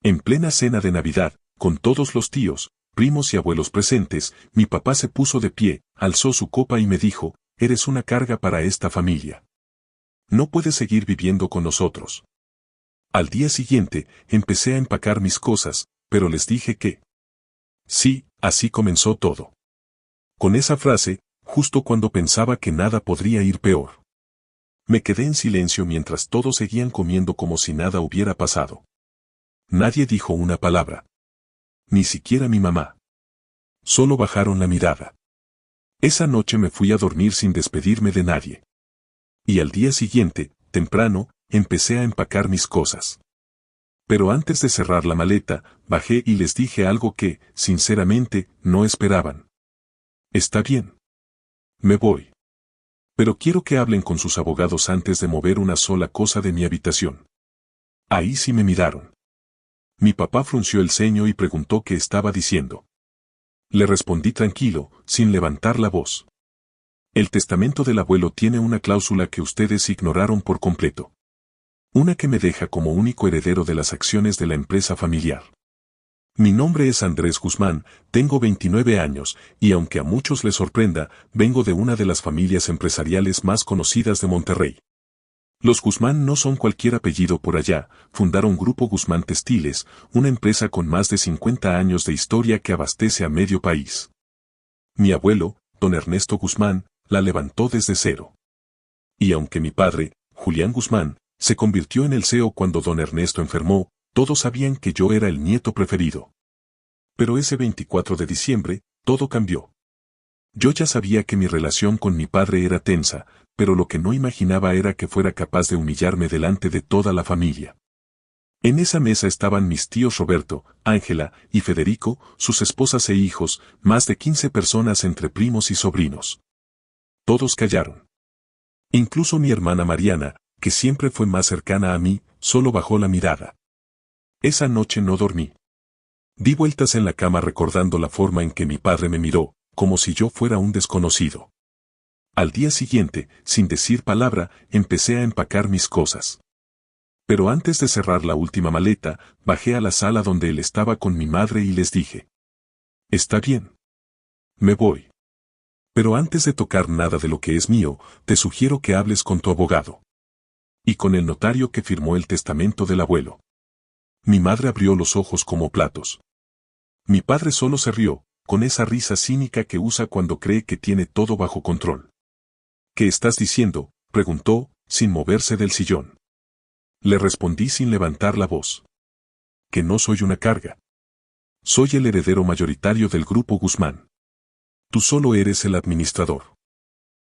En plena cena de Navidad, con todos los tíos, primos y abuelos presentes, mi papá se puso de pie, alzó su copa y me dijo, eres una carga para esta familia. No puedes seguir viviendo con nosotros. Al día siguiente, empecé a empacar mis cosas, pero les dije que... Sí, así comenzó todo. Con esa frase, justo cuando pensaba que nada podría ir peor. Me quedé en silencio mientras todos seguían comiendo como si nada hubiera pasado. Nadie dijo una palabra. Ni siquiera mi mamá. Solo bajaron la mirada. Esa noche me fui a dormir sin despedirme de nadie. Y al día siguiente, temprano, empecé a empacar mis cosas. Pero antes de cerrar la maleta, bajé y les dije algo que, sinceramente, no esperaban. Está bien. Me voy. Pero quiero que hablen con sus abogados antes de mover una sola cosa de mi habitación. Ahí sí me miraron. Mi papá frunció el ceño y preguntó qué estaba diciendo. Le respondí tranquilo, sin levantar la voz. El testamento del abuelo tiene una cláusula que ustedes ignoraron por completo. Una que me deja como único heredero de las acciones de la empresa familiar. Mi nombre es Andrés Guzmán, tengo 29 años, y aunque a muchos les sorprenda, vengo de una de las familias empresariales más conocidas de Monterrey. Los Guzmán no son cualquier apellido por allá, fundaron Grupo Guzmán Textiles, una empresa con más de 50 años de historia que abastece a medio país. Mi abuelo, don Ernesto Guzmán, la levantó desde cero. Y aunque mi padre, Julián Guzmán, se convirtió en el CEO cuando don Ernesto enfermó, todos sabían que yo era el nieto preferido. Pero ese 24 de diciembre, todo cambió. Yo ya sabía que mi relación con mi padre era tensa, pero lo que no imaginaba era que fuera capaz de humillarme delante de toda la familia. En esa mesa estaban mis tíos Roberto, Ángela y Federico, sus esposas e hijos, más de 15 personas entre primos y sobrinos. Todos callaron. Incluso mi hermana Mariana, que siempre fue más cercana a mí, solo bajó la mirada. Esa noche no dormí. Di vueltas en la cama recordando la forma en que mi padre me miró, como si yo fuera un desconocido. Al día siguiente, sin decir palabra, empecé a empacar mis cosas. Pero antes de cerrar la última maleta, bajé a la sala donde él estaba con mi madre y les dije. Está bien. Me voy. Pero antes de tocar nada de lo que es mío, te sugiero que hables con tu abogado. Y con el notario que firmó el testamento del abuelo. Mi madre abrió los ojos como platos. Mi padre solo se rió, con esa risa cínica que usa cuando cree que tiene todo bajo control. ¿Qué estás diciendo?, preguntó, sin moverse del sillón. Le respondí sin levantar la voz. Que no soy una carga. Soy el heredero mayoritario del Grupo Guzmán. Tú solo eres el administrador.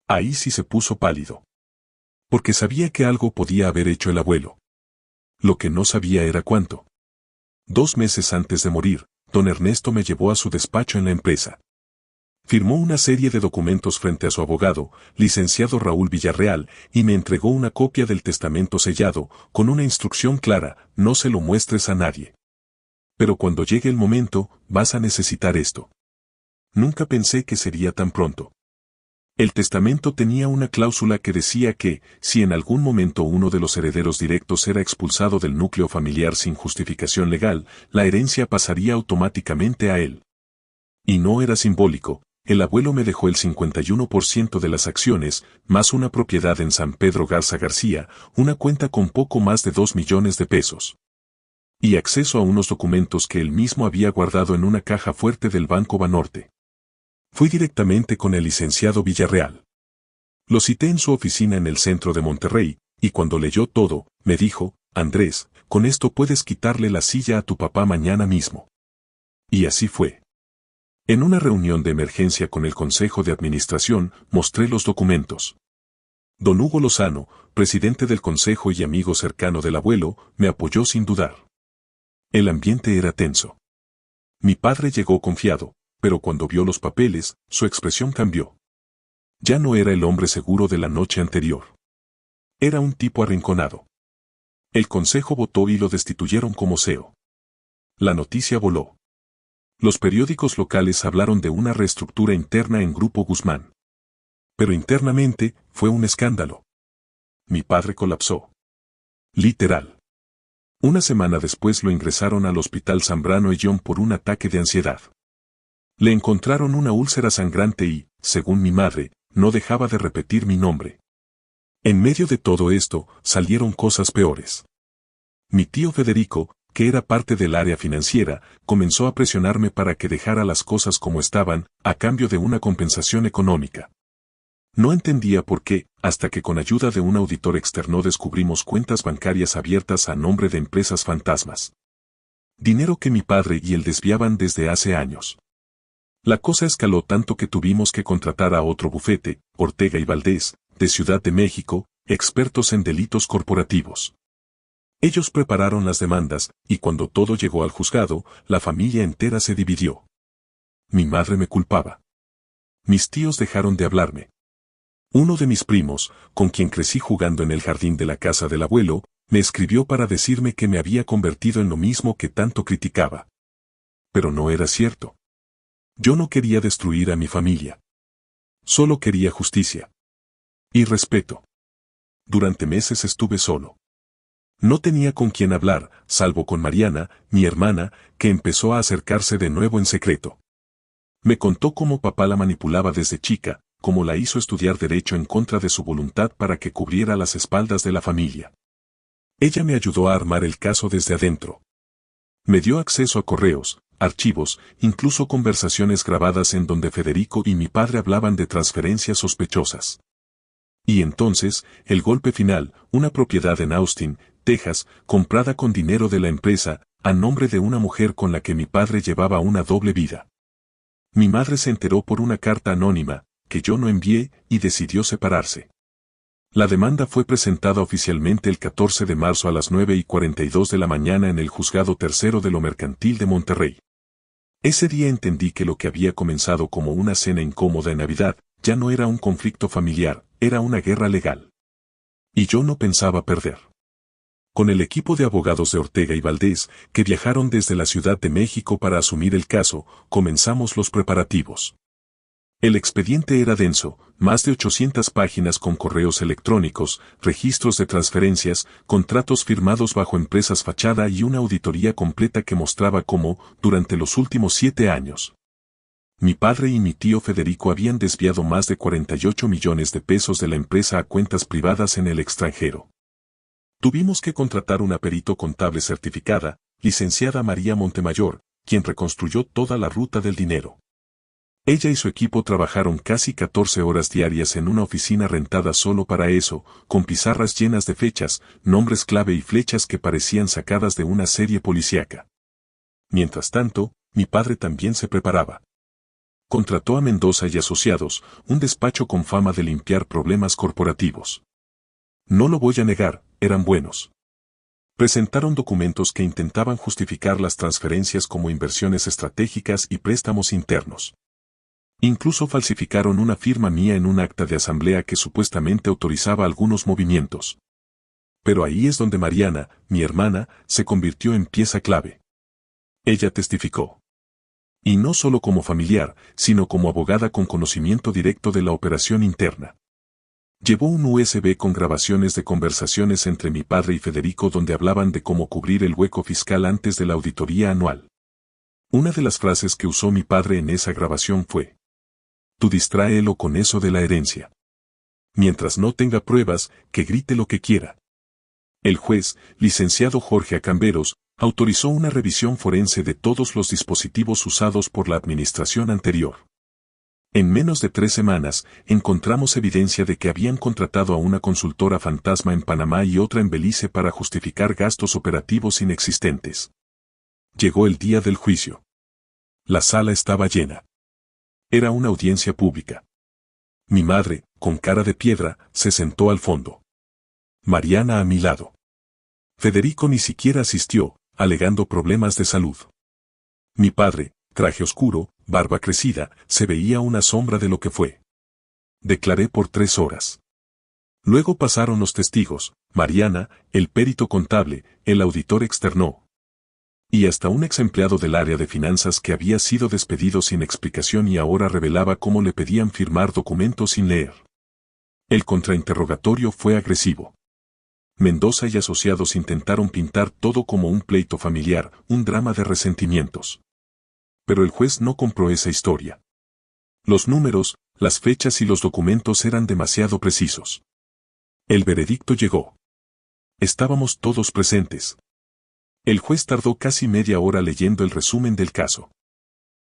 Ahí sí se puso pálido. Porque sabía que algo podía haber hecho el abuelo. Lo que no sabía era cuánto. 2 meses antes de morir, don Ernesto me llevó a su despacho en la empresa. Firmó una serie de documentos frente a su abogado, licenciado Raúl Villarreal, y me entregó una copia del testamento sellado, con una instrucción clara: no se lo muestres a nadie. Pero cuando llegue el momento, vas a necesitar esto. Nunca pensé que sería tan pronto. El testamento tenía una cláusula que decía que, si en algún momento uno de los herederos directos era expulsado del núcleo familiar sin justificación legal, la herencia pasaría automáticamente a él. Y no era simbólico. El abuelo me dejó el 51% de las acciones, más una propiedad en San Pedro Garza García, una cuenta con poco más de 2 millones de pesos. Y acceso a unos documentos que él mismo había guardado en una caja fuerte del Banco Banorte. Fui directamente con el licenciado Villarreal. Lo cité en su oficina en el centro de Monterrey, y cuando leyó todo, me dijo: Andrés, con esto puedes quitarle la silla a tu papá mañana mismo. Y así fue. En una reunión de emergencia con el Consejo de Administración, mostré los documentos. Don Hugo Lozano, presidente del consejo y amigo cercano del abuelo, me apoyó sin dudar. El ambiente era tenso. Mi padre llegó confiado, pero cuando vio los papeles, su expresión cambió. Ya no era el hombre seguro de la noche anterior. Era un tipo arrinconado. El consejo votó y lo destituyeron como CEO. La noticia voló. Los periódicos locales hablaron de una reestructura interna en Grupo Guzmán. Pero internamente, fue un escándalo. Mi padre colapsó. Literal. Una semana después lo ingresaron al Hospital Zambrano Ayllón por un ataque de ansiedad. Le encontraron una úlcera sangrante y, según mi madre, no dejaba de repetir mi nombre. En medio de todo esto, salieron cosas peores. Mi tío Federico, que era parte del área financiera, comenzó a presionarme para que dejara las cosas como estaban, a cambio de una compensación económica. No entendía por qué, hasta que con ayuda de un auditor externo descubrimos cuentas bancarias abiertas a nombre de empresas fantasmas. Dinero que mi padre y él desviaban desde hace años. La cosa escaló tanto que tuvimos que contratar a otro bufete, Ortega y Valdés, de Ciudad de México, expertos en delitos corporativos. Ellos prepararon las demandas, y cuando todo llegó al juzgado, la familia entera se dividió. Mi madre me culpaba. Mis tíos dejaron de hablarme. Uno de mis primos, con quien crecí jugando en el jardín de la casa del abuelo, me escribió para decirme que me había convertido en lo mismo que tanto criticaba. Pero no era cierto. Yo no quería destruir a mi familia. Solo quería justicia. Y respeto. Durante meses estuve solo. No tenía con quién hablar, salvo con Mariana, mi hermana, que empezó a acercarse de nuevo en secreto. Me contó cómo papá la manipulaba desde chica, cómo la hizo estudiar derecho en contra de su voluntad para que cubriera las espaldas de la familia. Ella me ayudó a armar el caso desde adentro. Me dio acceso a correos, archivos, incluso conversaciones grabadas en donde Federico y mi padre hablaban de transferencias sospechosas. Y entonces, el golpe final, una propiedad en Austin, Texas, comprada con dinero de la empresa, a nombre de una mujer con la que mi padre llevaba una doble vida. Mi madre se enteró por una carta anónima, que yo no envié, y decidió separarse. La demanda fue presentada oficialmente el 14 de marzo a las 9:42 de la mañana en el Juzgado Tercero de lo Mercantil de Monterrey. Ese día entendí que lo que había comenzado como una cena incómoda en Navidad, ya no era un conflicto familiar, era una guerra legal. Y yo no pensaba perder. Con el equipo de abogados de Ortega y Valdés, que viajaron desde la Ciudad de México para asumir el caso, comenzamos los preparativos. El expediente era denso, más de 800 páginas con correos electrónicos, registros de transferencias, contratos firmados bajo empresas fachada y una auditoría completa que mostraba cómo, durante los últimos 7 años, mi padre y mi tío Federico habían desviado más de 48 millones de pesos de la empresa a cuentas privadas en el extranjero. Tuvimos que contratar una perito contable certificada, licenciada María Montemayor, quien reconstruyó toda la ruta del dinero. Ella y su equipo trabajaron casi 14 horas diarias en una oficina rentada solo para eso, con pizarras llenas de fechas, nombres clave y flechas que parecían sacadas de una serie policíaca. Mientras tanto, mi padre también se preparaba. Contrató a Mendoza y Asociados, un despacho con fama de limpiar problemas corporativos. No lo voy a negar, eran buenos. Presentaron documentos que intentaban justificar las transferencias como inversiones estratégicas y préstamos internos. Incluso falsificaron una firma mía en un acta de asamblea que supuestamente autorizaba algunos movimientos. Pero ahí es donde Mariana, mi hermana, se convirtió en pieza clave. Ella testificó. Y no solo como familiar, sino como abogada con conocimiento directo de la operación interna. Llevó un USB con grabaciones de conversaciones entre mi padre y Federico donde hablaban de cómo cubrir el hueco fiscal antes de la auditoría anual. Una de las frases que usó mi padre en esa grabación fue: tú distráelo con eso de la herencia. Mientras no tenga pruebas, que grite lo que quiera. El juez, licenciado Jorge Acamberos, autorizó una revisión forense de todos los dispositivos usados por la administración anterior. En menos de 3 semanas, encontramos evidencia de que habían contratado a una consultora fantasma en Panamá y otra en Belice para justificar gastos operativos inexistentes. Llegó el día del juicio. La sala estaba llena. Era una audiencia pública. Mi madre, con cara de piedra, se sentó al fondo. Mariana a mi lado. Federico ni siquiera asistió, alegando problemas de salud. Mi padre, traje oscuro, barba crecida, se veía una sombra de lo que fue. Declaré por 3 horas. Luego pasaron los testigos, Mariana, el perito contable, el auditor externo. Y hasta un ex empleado del área de finanzas que había sido despedido sin explicación y ahora revelaba cómo le pedían firmar documentos sin leer. El contrainterrogatorio fue agresivo. Mendoza y asociados intentaron pintar todo como un pleito familiar, un drama de resentimientos. Pero el juez no compró esa historia. Los números, las fechas y los documentos eran demasiado precisos. El veredicto llegó. Estábamos todos presentes. El juez tardó casi media hora leyendo el resumen del caso.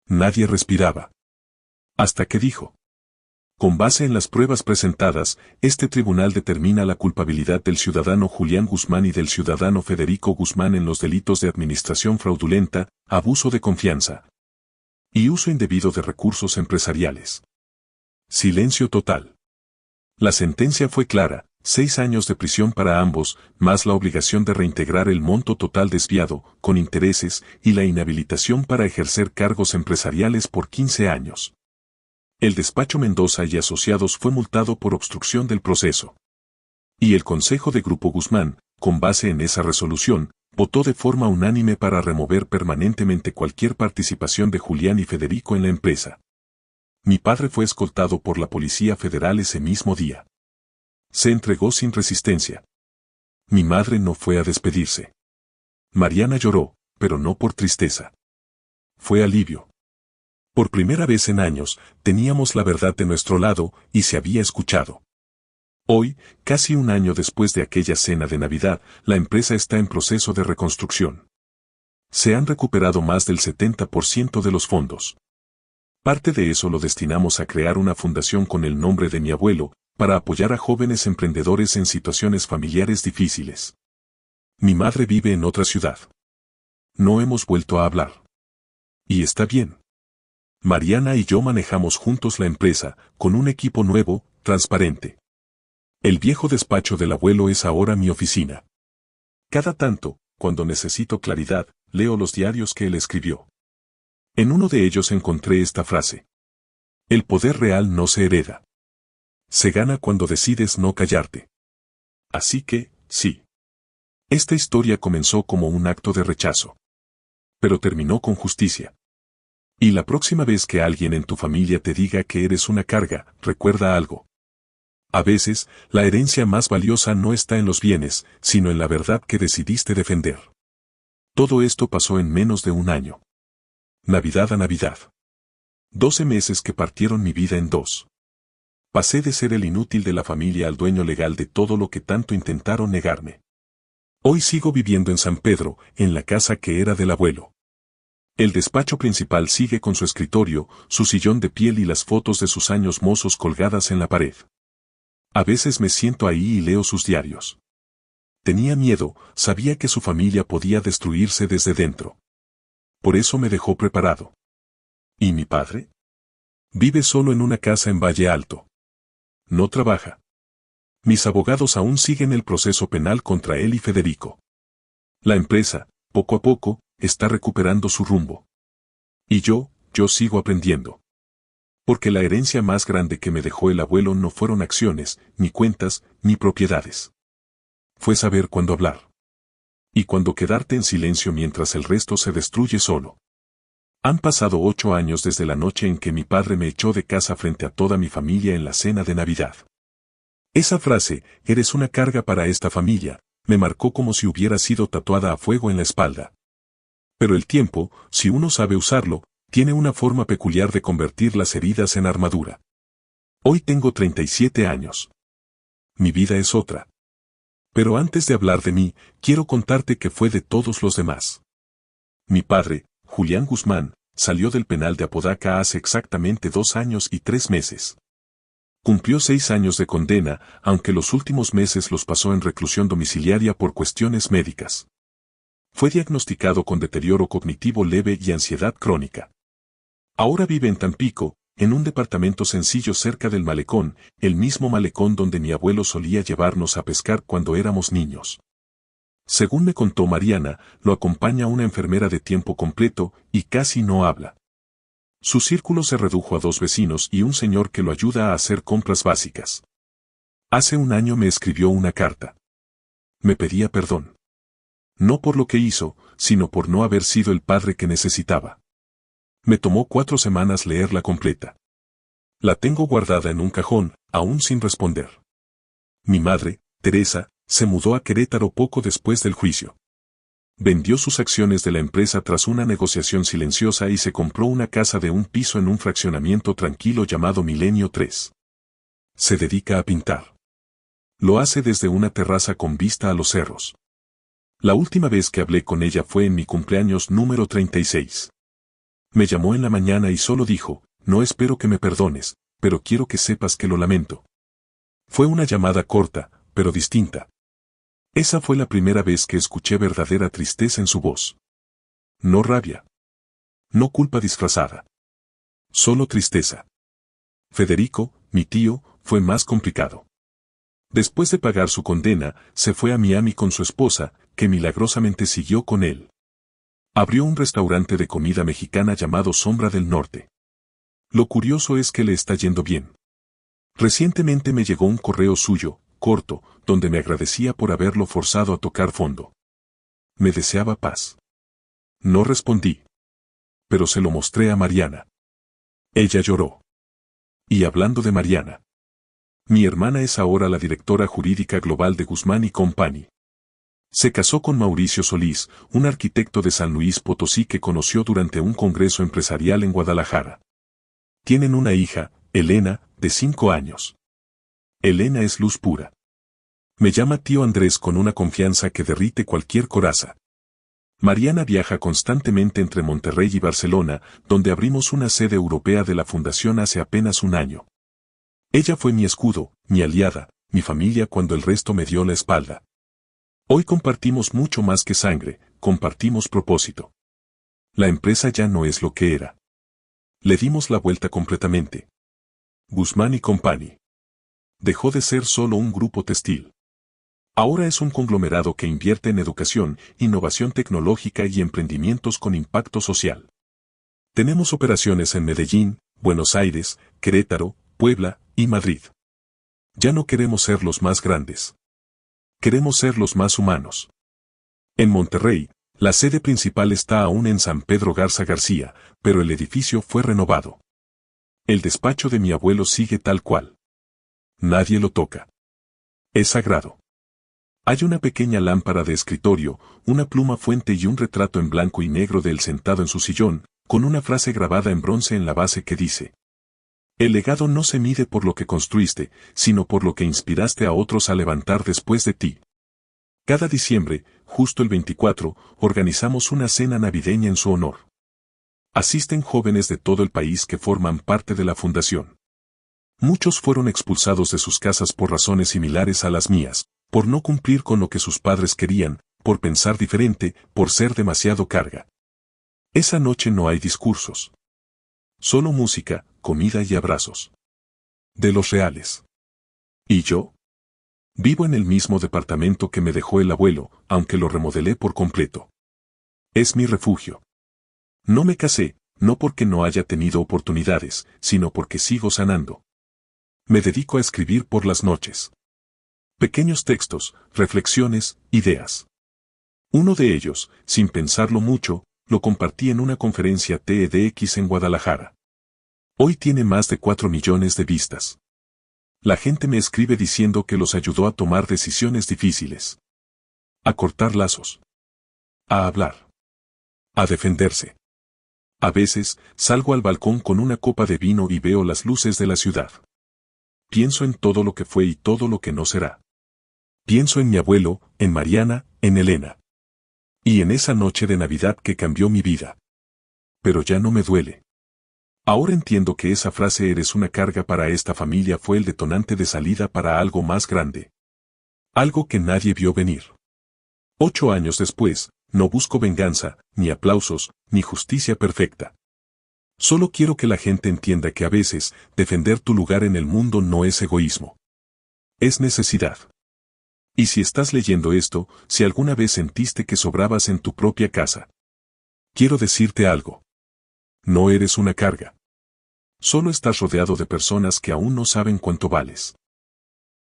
Nadie respiraba. Hasta que dijo: con base en las pruebas presentadas, este tribunal determina la culpabilidad del ciudadano Julián Guzmán y del ciudadano Federico Guzmán en los delitos de administración fraudulenta, abuso de confianza y uso indebido de recursos empresariales. Silencio total. La sentencia fue clara: 6 años de prisión para ambos, más la obligación de reintegrar el monto total desviado, con intereses, y la inhabilitación para ejercer cargos empresariales por 15 años. El despacho Mendoza y asociados fue multado por obstrucción del proceso. Y el Consejo de Grupo Guzmán, con base en esa resolución, votó de forma unánime para remover permanentemente cualquier participación de Julián y Federico en la empresa. Mi padre fue escoltado por la Policía Federal ese mismo día. Se entregó sin resistencia. Mi madre no fue a despedirse. Mariana lloró, pero no por tristeza. Fue alivio. Por primera vez en años, teníamos la verdad de nuestro lado, y se había escuchado. Hoy, casi un año después de aquella cena de Navidad, la empresa está en proceso de reconstrucción. Se han recuperado más del 70% de los fondos. Parte de eso lo destinamos a crear una fundación con el nombre de mi abuelo, para apoyar a jóvenes emprendedores en situaciones familiares difíciles. Mi madre vive en otra ciudad. No hemos vuelto a hablar. Y está bien. Mariana y yo manejamos juntos la empresa, con un equipo nuevo, transparente. El viejo despacho del abuelo es ahora mi oficina. Cada tanto, cuando necesito claridad, leo los diarios que él escribió. En uno de ellos encontré esta frase: el poder real no se hereda. Se gana cuando decides no callarte. Así que, sí. Esta historia comenzó como un acto de rechazo. Pero terminó con justicia. Y la próxima vez que alguien en tu familia te diga que eres una carga, recuerda algo. A veces, la herencia más valiosa no está en los bienes, sino en la verdad que decidiste defender. Todo esto pasó en menos de un año. Navidad a Navidad. 12 meses que partieron mi vida en dos. Pasé de ser el inútil de la familia al dueño legal de todo lo que tanto intentaron negarme. Hoy sigo viviendo en San Pedro, en la casa que era del abuelo. El despacho principal sigue con su escritorio, su sillón de piel y las fotos de sus años mozos colgadas en la pared. A veces me siento ahí y leo sus diarios. Tenía miedo, sabía que su familia podía destruirse desde dentro. Por eso me dejó preparado. ¿Y mi padre? Vive solo en una casa en Valle Alto. No trabaja. Mis abogados aún siguen el proceso penal contra él y Federico. La empresa, poco a poco, está recuperando su rumbo. Y yo sigo aprendiendo. Porque la herencia más grande que me dejó el abuelo no fueron acciones, ni cuentas, ni propiedades. Fue saber cuándo hablar. Y cuándo quedarte en silencio mientras el resto se destruye solo. Han pasado 8 años desde la noche en que mi padre me echó de casa frente a toda mi familia en la cena de Navidad. Esa frase, eres una carga para esta familia, me marcó como si hubiera sido tatuada a fuego en la espalda. Pero el tiempo, si uno sabe usarlo, tiene una forma peculiar de convertir las heridas en armadura. Hoy tengo 37 años. Mi vida es otra. Pero antes de hablar de mí, quiero contarte que fue de todos los demás. Mi padre, Julián Guzmán, salió del penal de Apodaca hace exactamente 2 años y 3 meses. Cumplió 6 años de condena, aunque los últimos meses los pasó en reclusión domiciliaria por cuestiones médicas. Fue diagnosticado con deterioro cognitivo leve y ansiedad crónica. Ahora vive en Tampico, en un departamento sencillo cerca del malecón, el mismo malecón donde mi abuelo solía llevarnos a pescar cuando éramos niños. Según me contó Mariana, lo acompaña una enfermera de tiempo completo, y casi no habla. Su círculo se redujo a 2 vecinos y un señor que lo ayuda a hacer compras básicas. Hace un año me escribió una carta. Me pedía perdón. No por lo que hizo, sino por no haber sido el padre que necesitaba. Me tomó 4 semanas leerla completa. La tengo guardada en un cajón, aún sin responder. Mi madre, Teresa, Se mudó a Querétaro poco después del juicio. Vendió sus acciones de la empresa tras una negociación silenciosa y se compró una casa de un piso en un fraccionamiento tranquilo llamado Milenio 3. Se dedica a pintar. Lo hace desde una terraza con vista a los cerros. La última vez que hablé con ella fue en mi cumpleaños número 36. Me llamó en la mañana y solo dijo, no espero que me perdones, pero quiero que sepas que lo lamento. Fue una llamada corta, pero distinta. Esa fue la primera vez que escuché verdadera tristeza en su voz. No rabia. No culpa disfrazada. Solo tristeza. Federico, mi tío, fue más complicado. Después de pagar su condena, se fue a Miami con su esposa, que milagrosamente siguió con él. Abrió un restaurante de comida mexicana llamado Sombra del Norte. Lo curioso es que le está yendo bien. Recientemente me llegó un correo suyo, corto, donde me agradecía por haberlo forzado a tocar fondo. Me deseaba paz. No respondí. Pero se lo mostré a Mariana. Ella lloró. Y hablando de Mariana. Mi hermana es ahora la directora jurídica global de Guzmán y Company. Se casó con Mauricio Solís, un arquitecto de San Luis Potosí que conoció durante un congreso empresarial en Guadalajara. Tienen una hija, Elena, de 5 años. Elena es luz pura. Me llama tío Andrés con una confianza que derrite cualquier coraza. Mariana viaja constantemente entre Monterrey y Barcelona, donde abrimos una sede europea de la fundación hace apenas un año. Ella fue mi escudo, mi aliada, mi familia cuando el resto me dio la espalda. Hoy compartimos mucho más que sangre, compartimos propósito. La empresa ya no es lo que era. Le dimos la vuelta completamente. Guzmán y Company. Dejó de ser solo un grupo textil. Ahora es un conglomerado que invierte en educación, innovación tecnológica y emprendimientos con impacto social. Tenemos operaciones en Medellín, Buenos Aires, Querétaro, Puebla y Madrid. Ya no queremos ser los más grandes. Queremos ser los más humanos. En Monterrey, la sede principal está aún en San Pedro Garza García, pero el edificio fue renovado. El despacho de mi abuelo sigue tal cual. Nadie lo toca. Es sagrado. Hay una pequeña lámpara de escritorio, una pluma fuente y un retrato en blanco y negro de él sentado en su sillón, con una frase grabada en bronce en la base que dice: el legado no se mide por lo que construiste, sino por lo que inspiraste a otros a levantar después de ti. Cada diciembre, justo el 24, organizamos una cena navideña en su honor. Asisten jóvenes de todo el país que forman parte de la fundación. Muchos fueron expulsados de sus casas por razones similares a las mías, por no cumplir con lo que sus padres querían, por pensar diferente, por ser demasiado carga. Esa noche no hay discursos. Solo música, comida y abrazos. De los reales. ¿Y yo? Vivo en el mismo departamento que me dejó el abuelo, aunque lo remodelé por completo. Es mi refugio. No me casé, no porque no haya tenido oportunidades, sino porque sigo sanando. Me dedico a escribir por las noches. Pequeños textos, reflexiones, ideas. Uno de ellos, sin pensarlo mucho, lo compartí en una conferencia TEDx en Guadalajara. Hoy tiene más de 4 millones de vistas. La gente me escribe diciendo que los ayudó a tomar decisiones difíciles. A cortar lazos. A hablar. A defenderse. A veces, salgo al balcón con una copa de vino y veo las luces de la ciudad. Pienso en todo lo que fue y todo lo que no será. Pienso en mi abuelo, en Mariana, en Elena. Y en esa noche de Navidad que cambió mi vida. Pero ya no me duele. Ahora entiendo que esa frase "eres una carga para esta familia" fue el detonante de salida para algo más grande. Algo que nadie vio venir. 8 años después, no busco venganza, ni aplausos, ni justicia perfecta. Solo quiero que la gente entienda que a veces, defender tu lugar en el mundo no es egoísmo. Es necesidad. Y si estás leyendo esto, si alguna vez sentiste que sobrabas en tu propia casa, quiero decirte algo. No eres una carga. Solo estás rodeado de personas que aún no saben cuánto vales.